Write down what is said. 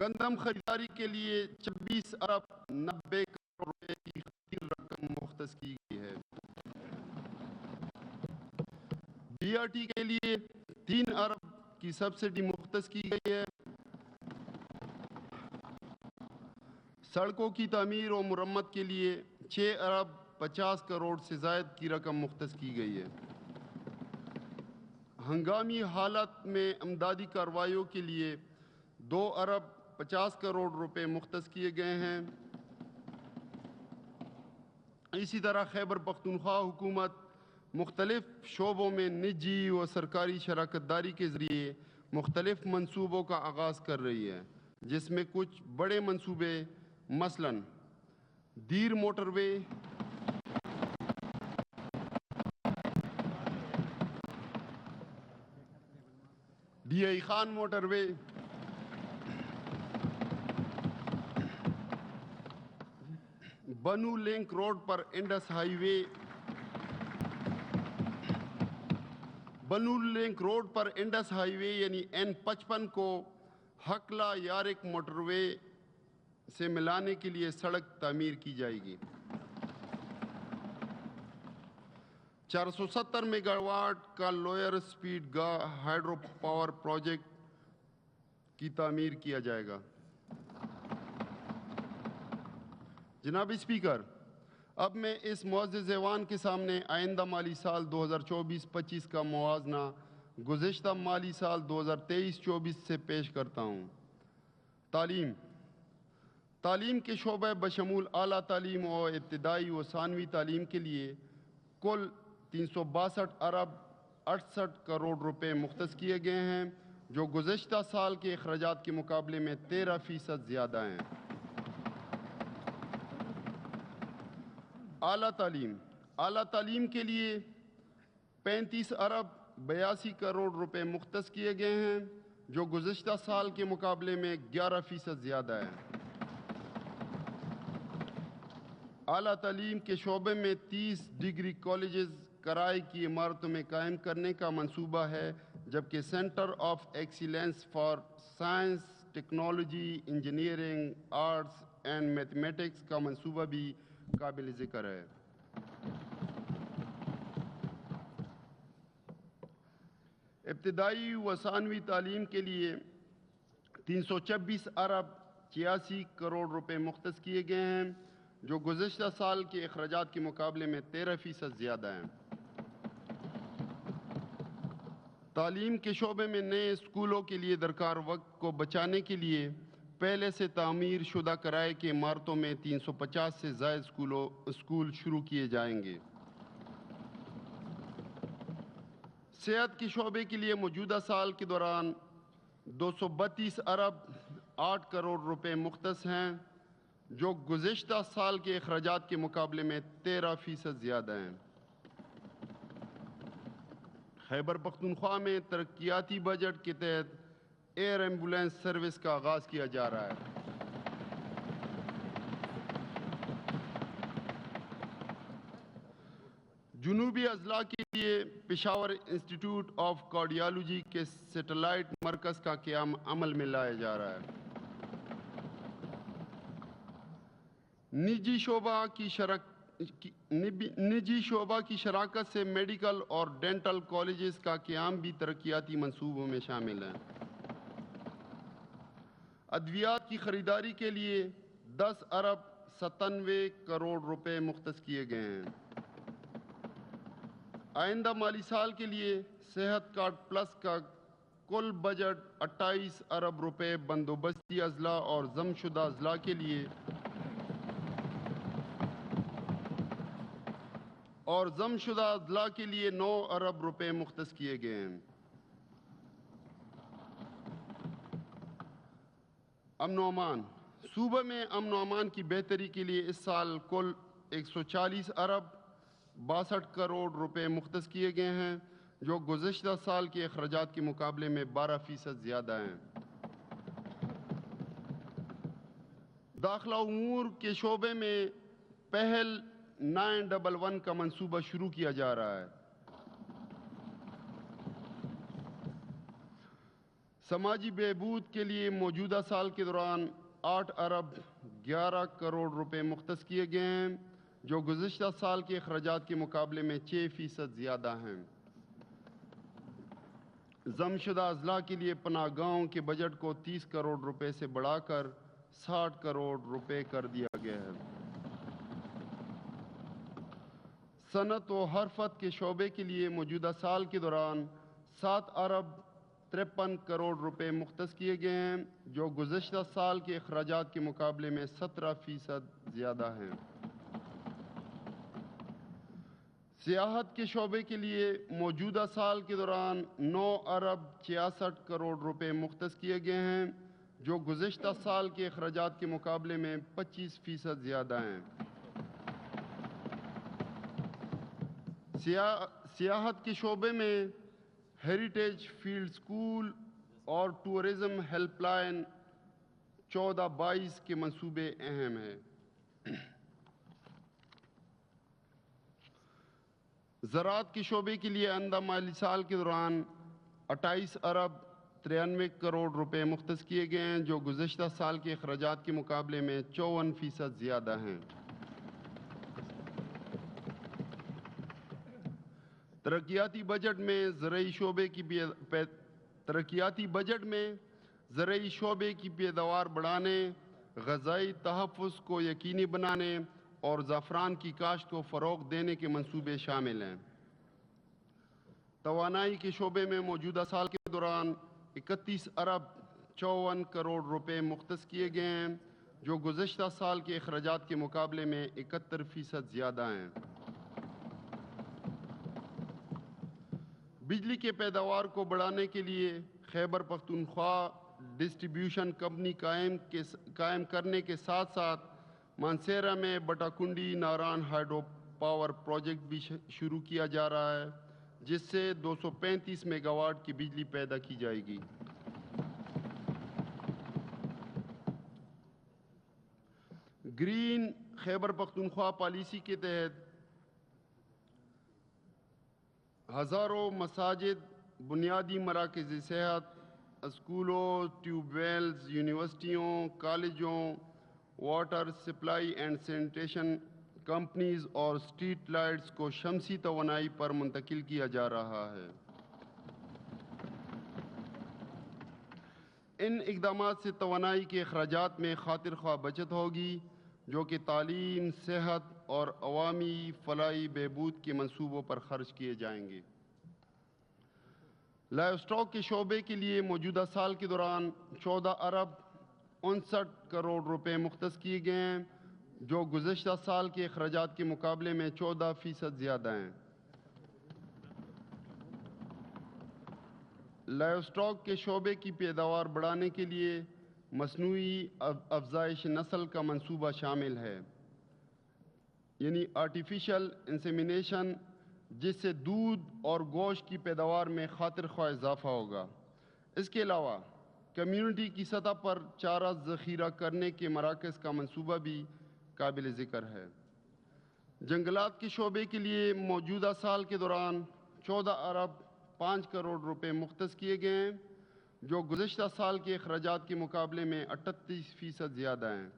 گندم خریداری کے لیے 26 ارب 90 کروڑ روپے کی خریدی رقم مختص کی گئی ہے۔ بی آر ٹی کے لیے 3 ارب کی سبسڈی مختص کی گئی ہے۔ سڑکوں کی تعمیر و مرمت کے لیے 6 ارب 50 کروڑ سے زائد کی رقم مختص کی گئی ہے۔ ہنگامی حالت میں امدادی کارروائیوں کے لیے 2 ارب 50 کروڑ روپے مختص کیے گئے ہیں۔ اسی طرح خیبر پختونخوا حکومت مختلف شعبوں میں نجی و سرکاری شراکت داری کے ذریعے مختلف منصوبوں کا آغاز کر رہی ہے، جس میں کچھ بڑے منصوبے مثلاً Dir motorway, D I Khan motorway, Bannu link road پر Indus highway, Bannu link road پر انڈس ہائی وے یعنی N55 کو ہکلا یارک موٹر وے سے ملانے کے لیے سڑک تعمیر کی جائے گی۔ 470 میگا واٹ کا lower speed hydro power project کی تعمیر کیا جائے گا۔ جناب اسپیکر، اب میں اس معزز ایوان کے سامنے آئندہ مالی سال 2024-25 کا موازنہ گزشتہ مالی سال 2023-24 سے پیش کرتا ہوں۔ تعلیم کے شعبہ بشمول اعلیٰ تعلیم و ابتدائی و ثانوی تعلیم کے لیے کل 362 ارب 68 کروڑ روپے مختص کیے گئے ہیں، جو گزشتہ سال کے اخراجات کے مقابلے میں 13% زیادہ ہیں۔ اعلیٰ تعلیم کے لیے 35 ارب 82 کروڑ روپے مختص کیے گئے ہیں، جو گزشتہ سال کے مقابلے میں 11% زیادہ ہے۔ اعلیٰ تعلیم کے شعبے میں 30 ڈگری کالجز کرائے کی عمارتوں میں قائم کرنے کا منصوبہ ہے، جبکہ centre of excellence for science, technology, engineering, arts and mathematics کا منصوبہ بھی قابل ذکر ہے۔ ابتدائی و ثانوی تعلیم کے لیے 326 ارب 86 کروڑ روپے مختص کیے گئے ہیں، جو گزشتہ سال کے اخراجات کے مقابلے میں 13% زیادہ ہیں۔ تعلیم کے شعبے میں نئے اسکولوں کے لیے درکار وقت کو بچانے کے لیے پہلے سے تعمیر شدہ کرائے کی عمارتوں میں 350 سے زائد اسکول شروع کیے جائیں گے۔ صحت کے شعبے کے لیے موجودہ سال کے دوران 232 ارب 8 کروڑ روپے مختص ہیں، جو گزشتہ سال کے اخراجات کے مقابلے میں 13% زیادہ ہیں۔ خیبر پختونخوا میں ترقیاتی بجٹ کے تحت ایئر ایمبولینس سروس کا آغاز کیا جا رہا ہے۔ جنوبی اضلاع کے لیے پشاور انسٹیٹیوٹ آف کارڈیالوجی کے سیٹلائٹ مرکز کا قیام عمل میں لایا جا رہا ہے۔ نجی شعبہ کی شراکت سے میڈیکل اور ڈینٹل کالجز کا قیام بھی ترقیاتی منصوبوں میں شامل ہے۔ ادویات کی خریداری کے لیے 10 ارب 97 کروڑ روپے مختص کیے گئے ہیں۔ آئندہ مالی سال کے لیے صحت کارڈ پلس کا کل بجٹ 28 ارب روپے بندوبستی اضلاع اور ضم شدہ اضلاع کے لیے 9 ارب روپے مختص کیے گئے ہیں۔ امن و امان صوبہ میں امن و امان کی بہتری کے لیے اس سال کل 140 ارب 62 کروڑ روپے مختص کیے گئے ہیں، جو گزشتہ سال کے اخراجات کے مقابلے میں 12% زیادہ ہیں۔ داخلہ امور کے شعبے میں پہل 911 کا منصوبہ شروع کیا جا رہا ہے۔ سماجی بہبود کے لیے موجودہ سال کے دوران 8 ارب 11 کروڑ روپے مختص کیے گئے ہیں، جو گزشتہ سال کے اخراجات کے مقابلے میں 6% زیادہ ہیں۔ ضم شدہ اضلاع کے لیے پناہ گاہوں کے بجٹ کو 30 کروڑ روپے سے بڑھا کر 60 کروڑ روپے کر دیا گیا ہے۔ صنعت و حرفت کے شعبے کے لیے موجودہ سال کے دوران 7 ارب 53 کروڑ روپے مختص کیے گئے ہیں، جو گزشتہ سال کے اخراجات کے مقابلے میں 17% زیادہ ہیں۔ سیاحت کے شعبے کے لیے موجودہ سال کے دوران 9 ارب 66 کروڑ روپے مختص کیے گئے ہیں، جو گزشتہ سال کے اخراجات کے مقابلے میں 25% زیادہ ہیں۔ سیاحت کے شعبے میں ہیریٹیج فیلڈ سکول اور ٹورزم ہیلپ لائن 14-22 کے منصوبے اہم ہیں۔ زراعت کے شعبے کے لیے آئندہ مالی سال کے دوران 28 ارب 93 کروڑ روپے مختص کیے گئے ہیں، جو گزشتہ سال کے اخراجات کے مقابلے میں 54% زیادہ ہیں۔ ترقیاتی بجٹ میں زرعی شعبے کی پیداوار بڑھانے، غذائی تحفظ کو یقینی بنانے اور زعفران کی کاشت کو فروغ دینے کے منصوبے شامل ہیں۔ توانائی کے شعبے میں موجودہ سال کے دوران 31 ارب 54 کروڑ روپے مختص کیے گئے ہیں، جو گزشتہ سال کے اخراجات کے مقابلے میں 71% زیادہ ہیں۔ بجلی کے پیداوار کو بڑھانے کے لیے خیبر پختونخوا ڈسٹریبیوشن کمپنی قائم کرنے کے ساتھ ساتھ مانسہرہ میں بٹا کنڈی ناران ہائیڈرو پاور پروجیکٹ بھی شروع کیا جا رہا ہے، جس سے 235 میگا واٹ کی بجلی پیدا کی جائے گی۔ گرین خیبر پختونخوا پالیسی کے تحت ہزاروں مساجد، بنیادی مراکز صحت، اسکولوں، ٹیوب ویلز، یونیورسٹیوں، کالجوں، water supply and sanitation companies اور اسٹریٹ لائٹس کو شمسی توانائی پر منتقل کیا جا رہا ہے۔ ان اقدامات سے توانائی کے اخراجات میں خاطر خواہ بچت ہوگی، جو کہ تعلیم، صحت اور عوامی فلاحی بہبود کے منصوبوں پر خرچ کیے جائیں گے۔ لائیو اسٹاک کے شعبے کے لیے موجودہ سال کے دوران 14 ارب 59 کروڑ روپے مختص کیے گئے ہیں، جو گزشتہ سال کے اخراجات کے مقابلے میں 14% زیادہ ہیں۔ لائیو اسٹاک کے شعبے کی پیداوار بڑھانے کے لیے مصنوعی افزائش نسل کا منصوبہ شامل ہے، یعنی آرٹیفیشل انسیمینیشن، جس سے دودھ اور گوشت کی پیداوار میں خاطر خواہ اضافہ ہوگا۔ اس کے علاوہ کمیونٹی کی سطح پر چارہ ذخیرہ کرنے کے مراکز کا منصوبہ بھی قابل ذکر ہے۔ جنگلات کے شعبے کے لیے موجودہ سال کے دوران 14 ارب 5 کروڑ روپے مختص کیے گئے ہیں، جو گزشتہ سال کے اخراجات کے مقابلے میں 38% زیادہ ہیں۔